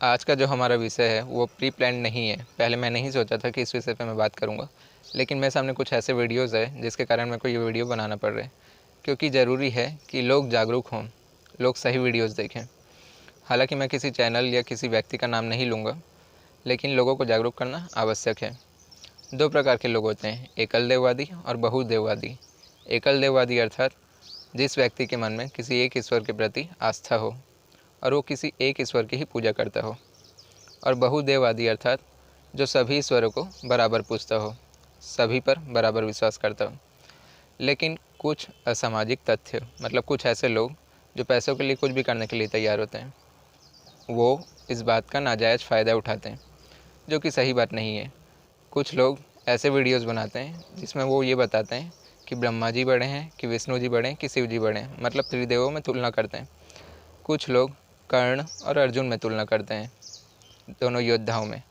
आज का जो हमारा विषय है वो प्री प्लान नहीं है। पहले मैं नहीं सोचा था कि इस विषय पे मैं बात करूँगा, लेकिन मेरे सामने कुछ ऐसे वीडियोज़ है जिसके कारण मेरे को ये वीडियो बनाना पड़ रहा है, क्योंकि ज़रूरी है कि लोग जागरूक हों, लोग सही वीडियोज़ देखें। हालांकि मैं किसी चैनल या किसी व्यक्ति का नाम नहीं लूँगा, लेकिन लोगों को जागरूक करना आवश्यक है। दो प्रकार के लोग होते हैं, एकल देववादी और बहुदेववादी। एकल देववादी अर्थात जिस व्यक्ति के मन में किसी एक ईश्वर के प्रति आस्था हो और वो किसी एक ईश्वर की ही पूजा करता हो। और बहुदेववादी अर्थात जो सभी ईश्वरों को बराबर पूजता हो, सभी पर बराबर विश्वास करता हो। लेकिन कुछ असामाजिक तथ्य, मतलब कुछ ऐसे लोग जो पैसों के लिए कुछ भी करने के लिए तैयार होते हैं, वो इस बात का नाजायज़ फ़ायदा उठाते हैं, जो कि सही बात नहीं है। कुछ लोग ऐसे वीडियोज़ बनाते हैं जिसमें वो ये बताते हैं कि ब्रह्मा जी बड़े हैं, कि विष्णु जी बड़े हैं, कि शिव जी बड़े हैं, मतलब त्रिदेवों में तुलना करते हैं। कुछ लोग कर्ण और अर्जुन में तुलना करते हैं, दोनों योद्धाओं में।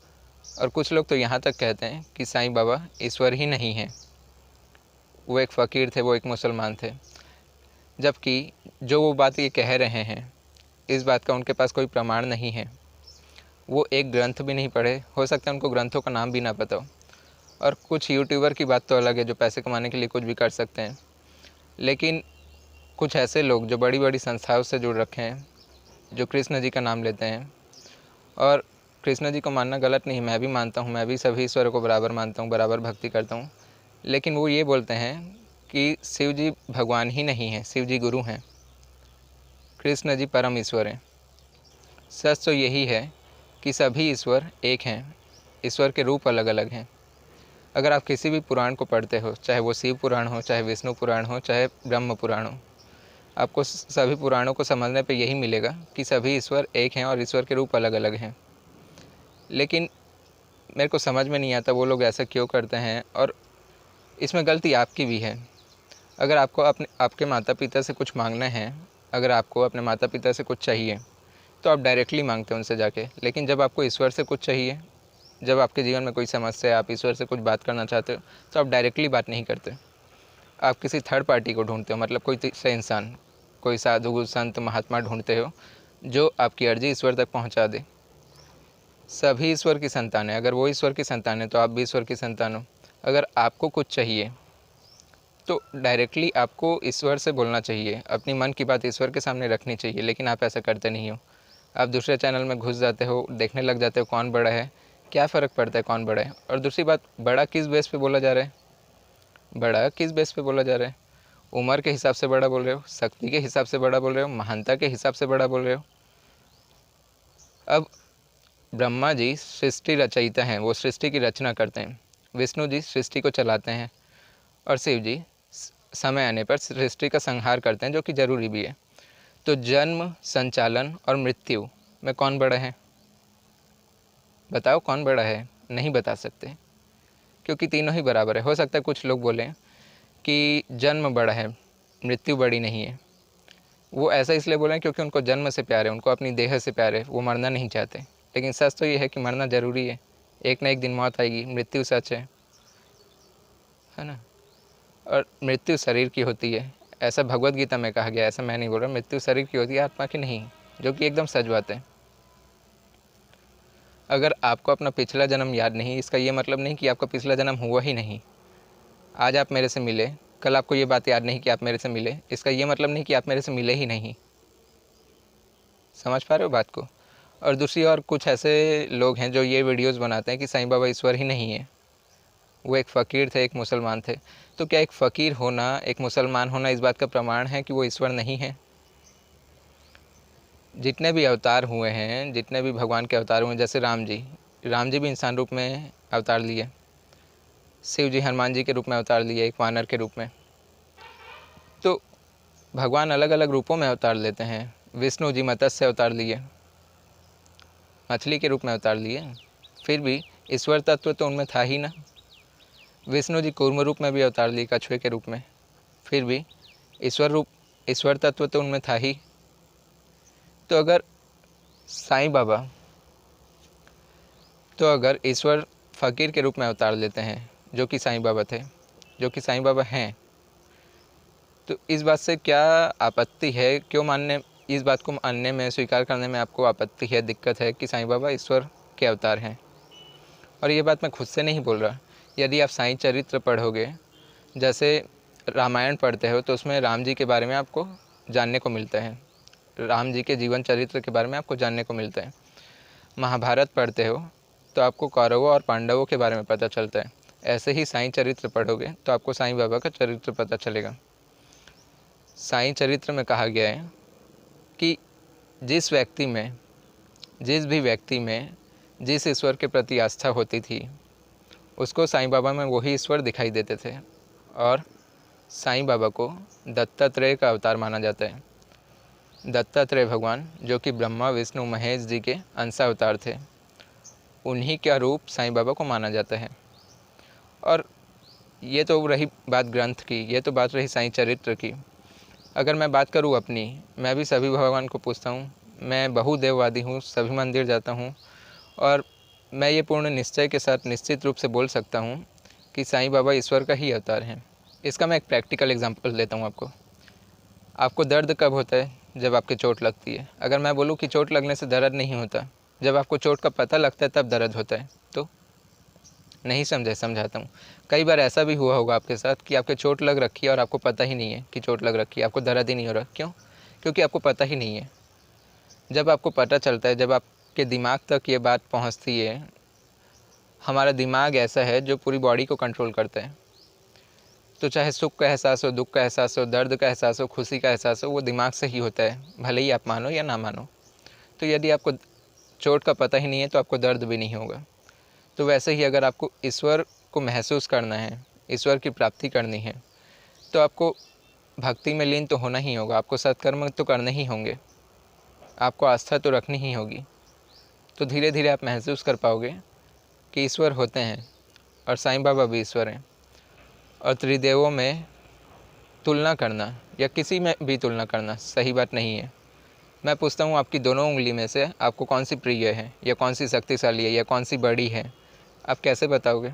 और कुछ लोग तो यहाँ तक कहते हैं कि साईं बाबा ईश्वर ही नहीं हैं, वो एक फ़कीर थे, वो एक मुसलमान थे। जबकि जो वो बात ये कह रहे हैं, इस बात का उनके पास कोई प्रमाण नहीं है। वो एक ग्रंथ भी नहीं पढ़े, हो सकता है उनको ग्रंथों का नाम भी ना पता हो। और कुछ यूट्यूबर की बात तो अलग है, जो पैसे कमाने के लिए कुछ भी कर सकते हैं। लेकिन कुछ ऐसे लोग जो बड़ी बड़ी संस्थाओं से जुड़ रखे हैं, जो कृष्ण जी का नाम लेते हैं, और कृष्ण जी को मानना गलत नहीं, मैं भी मानता हूँ, मैं भी सभी ईश्वरों को बराबर मानता हूँ, बराबर भक्ति करता हूँ। लेकिन वो ये बोलते हैं कि शिव जी भगवान ही नहीं हैं, शिव जी गुरु हैं, कृष्ण जी परम ईश्वर हैं। सच तो यही है कि सभी ईश्वर एक हैं, ईश्वर के रूप अलग अलग हैं। अगर आप किसी भी पुराण को पढ़ते हो, चाहे वो शिव पुराण हो, चाहे विष्णु पुराण हो, चाहे ब्रह्म पुराण हो, आपको सभी पुराणों को समझने पे यही मिलेगा कि सभी ईश्वर एक हैं और ईश्वर के रूप अलग अलग हैं। लेकिन मेरे को समझ में नहीं आता वो लोग ऐसा क्यों करते हैं, और इसमें गलती आपकी भी है। अगर आपको आपके माता पिता से कुछ मांगना है, अगर आपको अपने माता पिता से कुछ चाहिए, तो आप डायरेक्टली मांगते हैं उनसे जाके। लेकिन जब आपको ईश्वर से कुछ चाहिए, जब आपके जीवन में कोई समस्या है, आप ईश्वर से कुछ बात करना चाहते हो, तो आप डायरेक्टली बात नहीं करते, आप किसी थर्ड पार्टी को ढूंढते हो, मतलब कोई तीसरा इंसान, कोई साधु संत महात्मा ढूंढते हो जो आपकी अर्जी ईश्वर तक पहुंचा दे। सभी ईश्वर की संतान है, अगर वो ईश्वर की संतान है तो आप भी ईश्वर की संतान हो। अगर आपको कुछ चाहिए तो डायरेक्टली आपको ईश्वर से बोलना चाहिए, अपनी मन की बात ईश्वर के सामने रखनी चाहिए। लेकिन आप ऐसा करते नहीं हो, आप दूसरे चैनल में घुस जाते हो, देखने लग जाते हो कौन बड़ा है। क्या फ़र्क पड़ता है कौन बड़ा है? और दूसरी बात, बड़ा किस बेस पे बोला जा रहा है? बड़ा किस बेस पे बोला जा रहा है? उम्र के हिसाब से बड़ा बोल रहे हो, शक्ति के हिसाब से बड़ा बोल रहे हो, महानता के हिसाब से बड़ा बोल रहे हो? अब ब्रह्मा जी सृष्टि रचयिता हैं, वो सृष्टि की रचना करते हैं। विष्णु जी सृष्टि को चलाते हैं, और शिव जी समय आने पर सृष्टि का संहार करते हैं, जो कि ज़रूरी भी है। तो जन्म, संचालन और मृत्यु में कौन बड़ा है? बताओ कौन बड़ा है? नहीं बता सकते, क्योंकि तीनों ही बराबर है। हो सकता है कुछ लोग बोलें कि जन्म बड़ा है, मृत्यु बड़ी नहीं है। वो ऐसा इसलिए बोल रहे हैं क्योंकि उनको जन्म से प्यार है, उनको अपनी देह से प्यार है, वो मरना नहीं चाहते। लेकिन सच तो ये है कि मरना ज़रूरी है, एक ना एक दिन मौत आएगी, मृत्यु सच है ना। और मृत्यु शरीर की होती है, ऐसा भगवत गीता में कहा गया है, ऐसा मैं नहीं बोल रहा। मृत्यु शरीर की होती है, आत्मा की नहीं, जो कि एकदम सच बात है। अगर आपको अपना पिछला जन्म याद नहीं, इसका ये मतलब नहीं कि आपका पिछला जन्म हुआ ही नहीं। आज आप मेरे से मिले, कल आपको ये बात याद नहीं कि आप मेरे से मिले, इसका ये मतलब नहीं कि आप मेरे से मिले ही नहीं। समझ पा रहे हो बात को? और दूसरी और कुछ ऐसे लोग हैं जो ये वीडियोस बनाते हैं कि साईं बाबा ईश्वर ही नहीं है, वो एक फ़कीर थे, एक मुसलमान थे। तो क्या एक फ़कीर होना, एक मुसलमान होना इस बात का प्रमाण है कि वो ईश्वर नहीं है? जितने भी अवतार हुए हैं, जितने भी भगवान के अवतार हुए हैं, जैसे राम जी भी इंसान रूप में अवतार लिए, शिव जी हनुमान जी के रूप में अवतार लिए, एक वानर के रूप में। तो भगवान अलग अलग रूपों में अवतार लेते हैं। विष्णु जी मत्स्य अवतार लिए, मछली के रूप में अवतार लिए, फिर भी ईश्वर तत्व तो उनमें था ही ना। विष्णु जी कूर्म रूप में भी अवतार लिए, कछुए के रूप में, फिर भी ईश्वर तत्व तो उनमें था ही। तो अगर साईं बाबा, तो अगर ईश्वर फ़कीर के रूप में अवतार लेते हैं, जो कि साईं बाबा थे, जो कि साईं बाबा हैं, तो इस बात से क्या आपत्ति है? क्यों मानने इस बात को मानने में, स्वीकार करने में आपको आपत्ति है, दिक्कत है कि साईं बाबा ईश्वर के अवतार हैं। और ये बात मैं खुद से नहीं बोल रहा। यदि आप साईं चरित्र पढ़ोगे, जैसे रामायण पढ़ते हो, तो उसमें राम जी के बारे में आपको जानने को मिलता है, राम जी के जीवन चरित्र के बारे में आपको जानने को मिलता है। महाभारत पढ़ते हो तो आपको कौरवों और पांडवों के बारे में पता चलता है। ऐसे ही साईं चरित्र पढ़ोगे तो आपको साईं बाबा का चरित्र पता चलेगा। साईं चरित्र में कहा गया है कि जिस भी व्यक्ति में जिस ईश्वर के प्रति आस्था होती थी, उसको साईं बाबा में वही ईश्वर दिखाई देते थे। और साईं बाबा को दत्तात्रेय का अवतार माना जाता है। दत्तात्रेय भगवान, जो कि ब्रह्मा विष्णु महेश जी के अंशावतार थे, उन्हीं का रूप साईं बाबा को माना जाता है। और ये तो रही बात ग्रंथ की, ये तो बात रही साईं चरित्र की। अगर मैं बात करूँ अपनी, मैं भी सभी भगवान को पूछता हूँ। मैं बहुदेववादी हूँ, सभी मंदिर जाता हूँ, और मैं ये पूर्ण निश्चय के साथ निश्चित रूप से बोल सकता हूँ कि साईं बाबा ईश्वर का ही अवतार हैं। इसका मैं एक प्रैक्टिकल एग्जांपल देता हूँ आपको। आपको दर्द कब होता है? जब आपके चोट लगती है। अगर मैं बोलूँ कि चोट लगने से दर्द नहीं होता, जब आपको चोट का पता लगता है तब दर्द होता है, तो नहीं समझे? समझाता हूँ। कई बार ऐसा भी हुआ होगा आपके साथ कि आपके चोट लग रखी है और आपको पता ही नहीं है कि चोट लग रखी है, आपको दर्द ही नहीं हो रहा। क्यों? क्योंकि आपको पता ही नहीं है। जब आपको पता चलता है, जब आपके दिमाग तक ये बात पहुँचती है, हमारा दिमाग ऐसा है जो पूरी बॉडी को कंट्रोल करता है। तो चाहे सुख का एहसास हो, दुख का एहसास हो, दर्द का एहसास हो, खुशी का एहसास हो, वो दिमाग से ही होता है, भले ही आप मानो या ना मानो। तो यदि आपको चोट का पता ही नहीं है तो आपको दर्द भी नहीं होगा। तो वैसे ही अगर आपको ईश्वर को महसूस करना है, ईश्वर की प्राप्ति करनी है, तो आपको भक्ति में लीन तो होना ही होगा, आपको सत्कर्म तो करने ही होंगे, आपको आस्था तो रखनी ही होगी। तो धीरे धीरे आप महसूस कर पाओगे कि ईश्वर होते हैं, और साईं बाबा भी ईश्वर हैं। और त्रिदेवों में तुलना करना या किसी में भी तुलना करना सही बात नहीं है। मैं पूछता हूँ, आपकी दोनों उंगली में से आपको कौन सी प्रिय है, या कौन सी शक्तिशाली है, या कौन सी बड़ी है? आप कैसे बताओगे?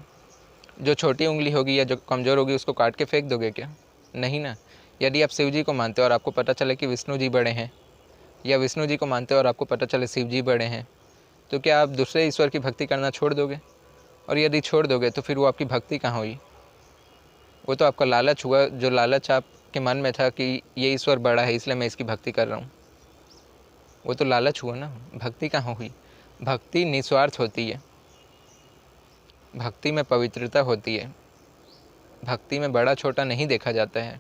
जो छोटी उंगली होगी या जो कमज़ोर होगी उसको काट के फेंक दोगे क्या? नहीं ना। यदि आप शिव जी को मानते हो और आपको पता चले कि विष्णु जी बड़े हैं, या विष्णु जी को मानते हो और आपको पता चले शिव जी बड़े हैं, तो क्या आप दूसरे ईश्वर की भक्ति करना छोड़ दोगे? और यदि छोड़ दोगे तो फिर वो आपकी भक्ति कहाँ हुई? वो तो आपका लालच हुआ, जो लालच आपके मन में था कि ये ईश्वर बड़ा है इसलिए मैं इसकी भक्ति कर रहा हूँ। वो तो लालच हुआ ना, भक्ति कहाँ हुई? भक्ति निस्वार्थ होती है, भक्ति में पवित्रता होती है, भक्ति में बड़ा छोटा नहीं देखा जाता है।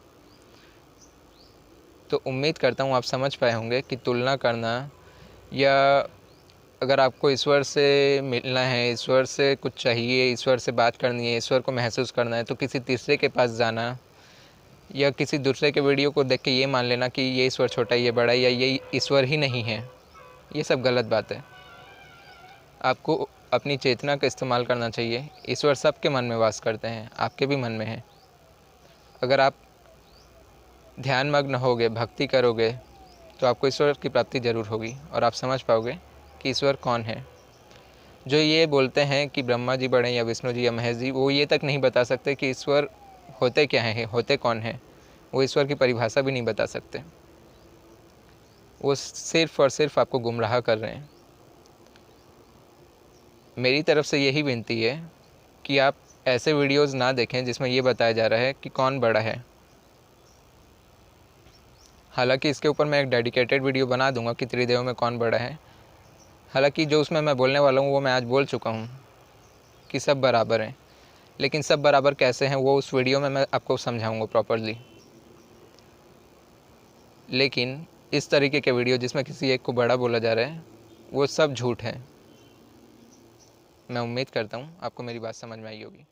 तो उम्मीद करता हूँ आप समझ पाए होंगे कि तुलना करना, या अगर आपको ईश्वर से मिलना है, ईश्वर से कुछ चाहिए, ईश्वर से बात करनी है, ईश्वर को महसूस करना है, तो किसी तीसरे के पास जाना या किसी दूसरे के वीडियो को देख के ये मान लेना कि ये ईश्वर छोटा है, ये बड़ा है, या ये ईश्वर ही नहीं है, ये सब गलत बात है। आपको अपनी चेतना का इस्तेमाल करना चाहिए। ईश्वर सबके मन में वास करते हैं, आपके भी मन में है। अगर आप ध्यानमग्न होगे, भक्ति करोगे, तो आपको ईश्वर की प्राप्ति जरूर होगी, और आप समझ पाओगे कि ईश्वर कौन है। जो ये बोलते हैं कि ब्रह्मा जी बड़े या विष्णु जी या महेश जी, वो ये तक नहीं बता सकते कि ईश्वर होते क्या हैं, होते कौन हैं। वो ईश्वर की परिभाषा भी नहीं बता सकते। वो सिर्फ और सिर्फ आपको गुमराह कर रहे हैं। मेरी तरफ से यही विनती है कि आप ऐसे वीडियोस ना देखें जिसमें ये बताया जा रहा है कि कौन बड़ा है। हालांकि इसके ऊपर मैं एक डेडिकेटेड वीडियो बना दूंगा कि त्रिदेव में कौन बड़ा है। हालांकि जो उसमें मैं बोलने वाला हूँ वो मैं आज बोल चुका हूँ कि सब बराबर हैं, लेकिन सब बराबर कैसे हैं वो उस वीडियो में मैं आपको समझाऊंगा प्रॉपरली। लेकिन इस तरीके के वीडियो जिसमें किसी एक को बड़ा बोला जा रहा है, वो सब झूठ है। मैं उम्मीद करता हूँ आपको मेरी बात समझ में आई होगी।